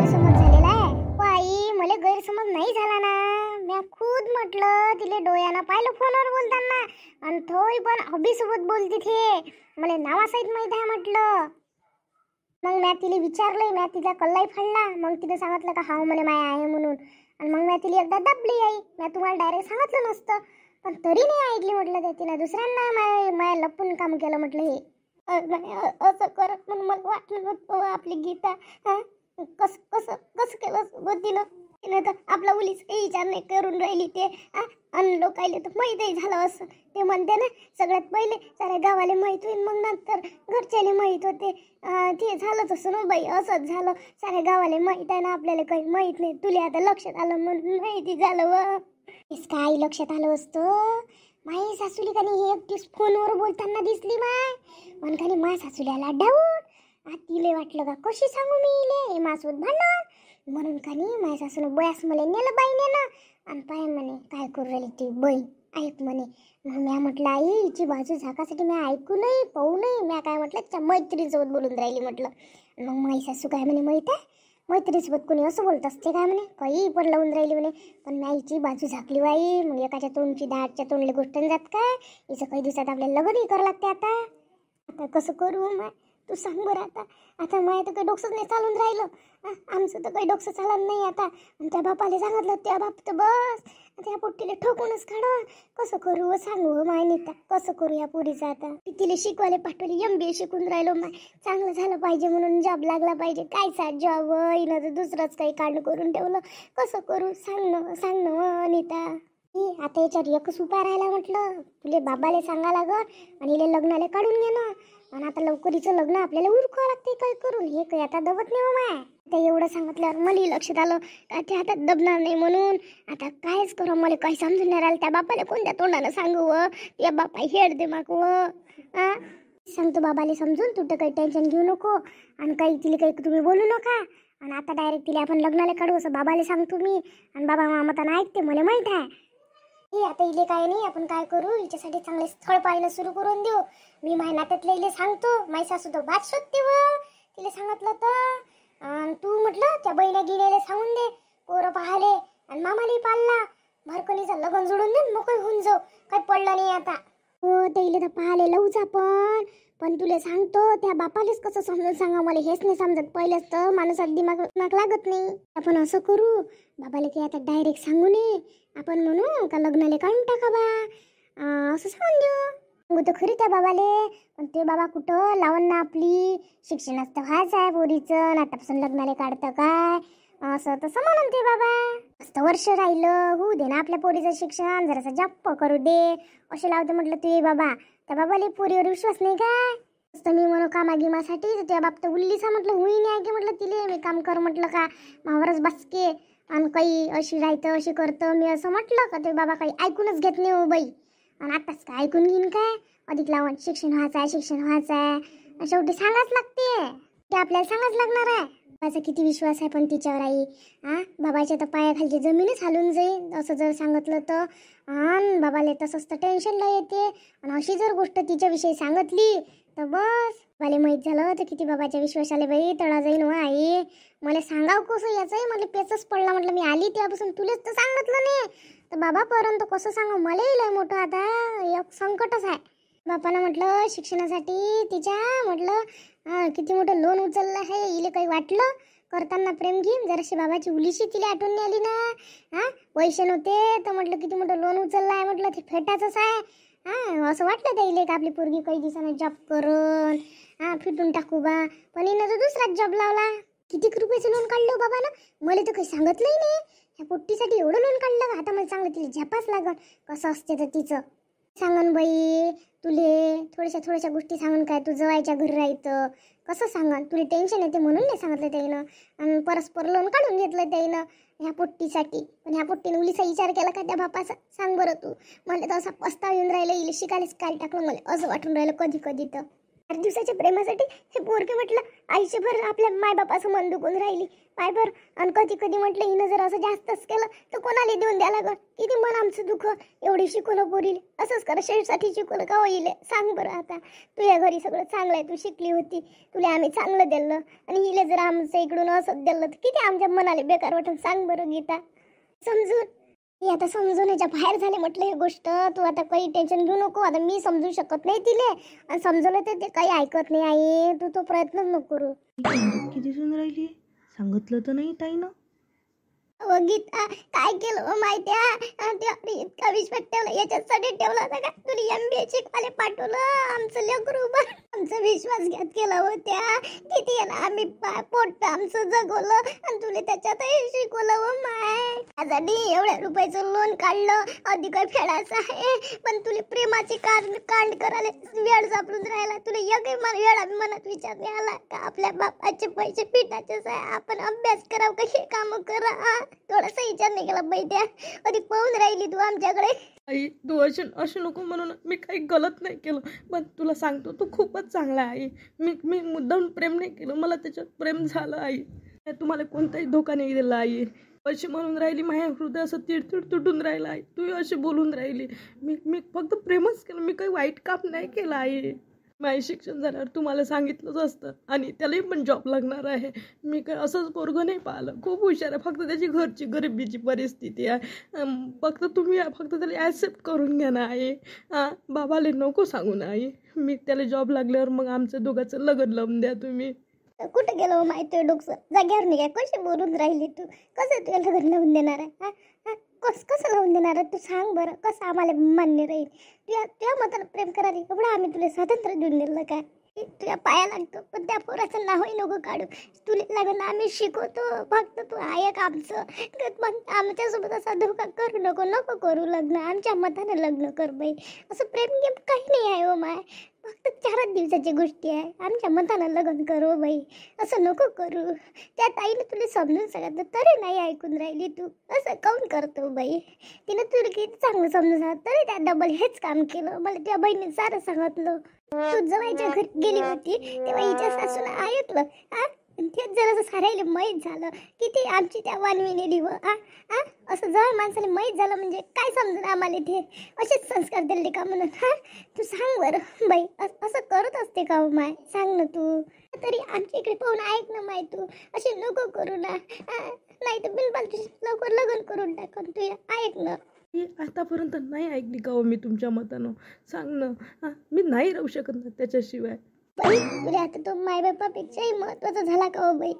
गैरसमज झालेला आहे. आई मला गैरसमज नाही झाला ना. मी खुद म्हटलं तिले डोळ्यानं पाहिलं फोनवर बोलताना आणि थोडी पण हॉबीसोबत बोलती थे. मला नावासहित माहीत आहे म्हटलं. मग मी तिला विचारलंय, मी तिचा कल्लाई फाडला. मग तिने सांगितलं का हाव म्हणे माय आहे म्हणून. आणि मग मी तिला एकदा दाबली आई. मी तुम्हाला डायरेक्ट सांगितलं नसतं पण तरी नाही ऐकली म्हटलं. ते तिने दुसऱ्यांना माय लपून काम केलं म्हटलं. हे असं करत म्हणून मला वाटलं नव्हतं आपली गीता कसं कसं कसं केलं तिनं. तिने तर आपला उलीच विचार नाही करून राहिली. ते अन लोकायले तर माहीतही झालं असं. ते म्हणते ना सगळ्यात पहिले साऱ्या गावाला माहीत होईल मग नंतर घरच्याला माहीत होते. ते झालं तसं ना बाई, असंच झालं. साऱ्या गावाला माहीत आहे ना, आपल्याला काही माहीत नाही. तुला आता लक्षात आलं म्हणून माहिती झालं व काय लक्षात आलं असतं. माई सासूली का नाही एकटी फोनवर बोलताना दिसली माय. पण का नाही मा सासूल्याला डाऊट. तिले वाटलं का कशी सांगू मी इले माझ्यासोबत भांडण म्हणून. का नाही माझ्या सासून बयास मला नेलं बाईने ना. आणि पाय म्हणे काय करू राहिली ती बाई ऐक म्हणे. मग मी म्हटलं आई हिची बाजू झाकासाठी मी ऐकू नाही पाहू नाही. मी काय म्हटलं त्या मैत्रिणीसोबत बोलून राहिली म्हटलं. मग माझी सासू काय म्हणे माहीत आहे, मैत्रिणीसोबत कोणी असं बोलत असते काय म्हणे, काही पण लावून राहिली म्हणे. पण मी आईची बाजू झाकली बाई. मग एकाच्या तोंडची दाटच्या तोंडले गोष्ट जात काय. हिचं काही दिवसात आपल्याला लग्नही करावं लागते. आता कसं करू माय तू सांग बरं. आता माय तर काही डोकसंच नाही चालून राहिलं. आमचं तर काही डोकसं चालत नाही आता. आणि त्या बापाला सांगितलं त्या बाप तर बस त्या पोट्टीला ठोकूनच काढा. कसं करू सांगू माय नीता, कसं करू या पोरीचं. आता तिला शिकवायला पाठवली, MBA शिकून राहिलो माय. चांगलं झालं पाहिजे म्हणून जॉब लागला पाहिजे. काय सा जॉब हिनं तर दुसरंच काही काढणं करून ठेवलं. कसं करू सांग ना नीता. आता याच्यावर एकच उपाय राहिला म्हटलं. तुले बाबाला सांगा लागल आणि हिला लग्नाला काढून घे ना. आणि आता लवकरीचं लग्न आपल्याला उरकावं लागते काय करून. हे काही आता दबत नाही हो माय. आता एवढं सांगितल्यावर मला लक्षात आलं का ते हातात दबणार नाही म्हणून. आता कायच करू मला काही समजून नाही राहिलं. त्या बापाला कोणत्या तोंडानं सांगू व त्या बापा हेड दे माग व सांगतो बाबाला समजून. तू तर काही टेन्शन घेऊ नको आणि काही तिला काही तुम्ही बोलू नका. आणि आता डायरेक्ट तिला आपण लग्नाला काढू असं बाबाला सांगतो मी. आणि बाबा मामाताना ऐकते मला माहीत आहे. आता इले काय नाही आपण काय करू हिच्यासाठी चांगले स्थळ पाहायला सुरू करून देऊ. मी माझ्या नात्यातल्या इले सांगतो. माझी सासू तर बात शोधते व तिला सांगितलं तर. तू म्हटलं त्या बहिण्या गिण्याला सांगून दे पोरं पाहाले आणि मामालाही पाळला. भरकणीचं लग्न जोडून दे मोकळी होऊन जाऊ. काही पडलं नाही आता. हो ते इले तर पाहाले लावूच आपण. पण तुला सांगतो त्या बापालेच कसं समजून सांगा मला हेच नाही समजत. पहिलेच तर माणसात दिमाग लागत नाही. आपण असं करू बाबाला की आता डायरेक्ट सांगू नये. आपण म्हणू का लग्नाला काढून टाका बा असं सांगून देऊ. सांगू तर खरी त्या बाबाले. पण ते बाबा कुठं लावून ना आपली शिक्षणाचं तर व्हायचं आहे पोरीचं. आतापासून लग्नाला काढतं काय असं तसं म्हणून ते बाबा मस्त वर्ष राहिलं होऊ दे ना आपल्या पोरीचं शिक्षण. जरासं जप्प करू दे असे लावते म्हटलं ते बाबा. त्या बाबाला पोरीवर विश्वास नाही काय. मी म्हणू कामागिमासाठी त्या बाप तर उल्लीसा म्हटलं हुई नाही की म्हटलं तिले मी काम कर म्हटलं का मावरच बसके आणि काही अशी राहतं अशी करतं. मी असं म्हटलं का ते बाबा काही ऐकूनच घेत नाही हो बाई. आणि आताच काय ऐकून घेईन काय. अधिक लावून शिक्षण व्हायचं आहे शेवटी सांगाच लागते. ते आपल्याला सांगाच लागणार आहे. बाबाचा किती विश्वास आहे पण तिच्यावर आई. बाबाच्या तर पायाखालची जमीनच हालून जाईल असं जर सांगितलं तर. आणि बाबाला तसंच तर टेन्शनला येते. आणि अशी जर गोष्ट तिच्याविषयी सांगितली तर बस बाबाला माहीत झालं तर किती बाबाच्या विश्वासाले बाई तळा जाईन व आई. मला सांगाव कसं याचंही मला पेचच पडला. म्हटलं मी आली तेव्हापासून तुलेच तर सांगितलं नाही तर बाबापर्यंत कसं सांगू. मलाही लय मोठं आता एक संकटच आहे. बापानं म्हटलं शिक्षणासाठी तिच्या म्हटलं किती मोठं लोन उचललं आहे. इले काही वाटलं करताना प्रेम घेईन जराशी बाबाची उलीशी तिला आठवण आली ना. पैसे नव्हते तर म्हटलं किती मोठं लोन उचललं आहे म्हटलं ते फेटाचंच आहे. असं वाटलं त्या इले का आपली पोरगी काही दिवसानं जॉब करून फिटून टाकू बा. पण हिनं तर दुसराच जॉब लावला. किती रुपयाचं लोन काढलं बाबानं मला तर काही सांगितलंही नाही. ह्या पोट्टीसाठी एवढं लोन काढलं का. आता मला चांगलं तिला झपास लागल कसं असते तर तिचं सांगन बाई. तुले थोड्याशा गोष्टी सांगून काय तू जवायच्या घरी राहायचं कसं सांगन. तुला टेन्शन येते म्हणून नाही सांगितलं त्याईनं. आणि परस्पर लोन काढून घेतलं त्याईनं ह्या पोट्टीसाठी. पण ह्या पोट्टीनं उलीचा विचार केला का त्या बापाचा सांग बरं तू. मला तर असा पस्ताव येऊन राहिलं इले शिकायलाच काय टाकलं मला असं वाटून राहिलं कधी कधी तर. 8 दिवसाच्या प्रेमासाठी हे पोरके म्हटलं आयुष्यभर आपल्या मायबापाचं मन दुखून राहिली पायभर. आणि कधी कधी म्हटलं हिनं जर असं जास्तच केलं तर कोणाला देऊन द्यायला गं. किती मन आमचं दुःख. एवढी शिकवलं पोरीले असंच कर शेठसाठी शिकवलं का होईल सांग बरं. आता तुझ्या घरी सगळं चांगलं आहे, तू शिकली होती, तुला आम्ही चांगलं दिलं आणि हिला जर आमचं इकडून असं दिलं तर किती आमच्या मनाला बेकार वाटून सांग बरं गीता. समजून हे आता समजवण्याच्या बाहेर झाले म्हटलं ही गोष्ट. तू आता काही टेन्शन घेऊ नको. आता मी समजू शकत नाही तिले आणि समजवलं तर ते काही ऐकत नाही आई. तू तो प्रयत्न नको करू. किती दिसून राहिली सांगितलं तर नाही ताईनं. गीता काय केलं माहिती इतका विश्वास ठेवला याच्यासाठी ठेवला होता का तुला MBA शिकवायला पाठवलं. आमचं लेकरू आमचा विश्वासघात केला होत्या. किती आहे ना आम्ही पोट आमचं जगवलं आणि तुला त्याच्यातही शिकवलं हो माय. त्यासाठी एवढ्या रुपयाचं लोन काढलं अधिक काय फेडायचं आहे. पण तुला प्रेमाची कांड करायला वेळ सापडून राहिला. तुला एकही वेळा मनात विचार नाही आला का आपल्या बापाचे पैसे पिठाचेच आहे, आपण अभ्यास करावं का हे काम करा. थोडासा विचार नाही केला बाई. त्या कधी पाहून राहिली तू आमच्याकडे. आई तू अशी नको म्हणून मी काही गलत नाही केलं. पण तुला सांगतो तू खूपच चांगला आहे. मी मुद्दाम प्रेम नाही केलं, मला त्याच्यात प्रेम झालं आई. तुम्हाला कोणताही धोका नाही दिला आई. अशी म्हणून राहिली माझ्या हृदय असं तिडतिड तुटून राहिलं आहे. तू अशी बोलून राहिली. मी फक्त प्रेमच केलं, मी काही वाईट काम नाही केलं आई. माझे शिक्षण झाल्यावर तुम्हाला सांगितलंच असतं आणि त्यालाही पण जॉब लागणार आहे. मी काय असंच पोरगं नाही पाहिलं, खूप हुशार आहे. फक्त त्याची घरची गरिबीची परिस्थिती आहे. फक्त तुम्ही फक्त त्याला ॲक्सेप्ट करून घ्या ना आई. बाबाला नको सांगू ना आई. मी त्याला जॉब लागल्यावर मग आमचं दोघांचं लग्न लावून द्या तुम्ही. कुठं गेलो माहिती डोकं जाग्यावर नाही काय. कशी बोलून राहिली तू. कसं तुला लग्न लावून देणार आहे. कसं लावून देणार आहे तू सांग बरं. कसं आम्हाला मान्य राहील. तुझ्या मतानं प्रेम करायला एवढं आम्ही तुला स्वातंत्र्य देऊन दिलं काय. तुझ्या पाया लागतो पण त्या पोराचं नावही नको काढू. तुला लग्न आम्ही शिकवतो फक्त तू ऐक आमचं. मग आमच्यासोबत असा धोका करू नको करू. लग्न आमच्या मतानं लग्न कर बाई. असं प्रेम गेम काही नाही आहे हो माय. फक्त 4 दिवसाची गोष्टी आहे. आमच्या मतानं लग्न करू बाई. असं नको करू. त्या ताईने तुला समजून सांगितलं तरी नाही ऐकून राहिली तू. असं काऊन करतो बाई. तिनं तुला किती चांगलं समजून सांगितलं तरी त्या डबल हेच काम केलं. मला त्या बहिणीने सारं सांगितलं. तू जवायच्या घरी गेली होती तेव्हा हिच्या सासूला ऐकलं. तेच जरासं सारायला माहीत झालं किती आमची त्या वानविने दिव. असं जवळ माणसाला माहीत झालं म्हणजे काय समजून आम्हाला ते असेच संस्कार दिले का म्हणून. तू सांग बरं बाई असं करत असते का हो माय. सांग ना तू तरी आमच्या इकडे पाहून ऐक ना माय. तू असे नको करू ना. नाही तर बिनपाल लवकर लग्न करून टाकून तू ऐक ना. आतापर्यंत नाही ऐकली का हो मी तुमच्या मतानं. सांग ना. मी नाही राहू शकत ना त्याच्याशिवाय. बाई तुला आता तो मायबापापेक्षाही महत्वाचा झाला का हो बाई.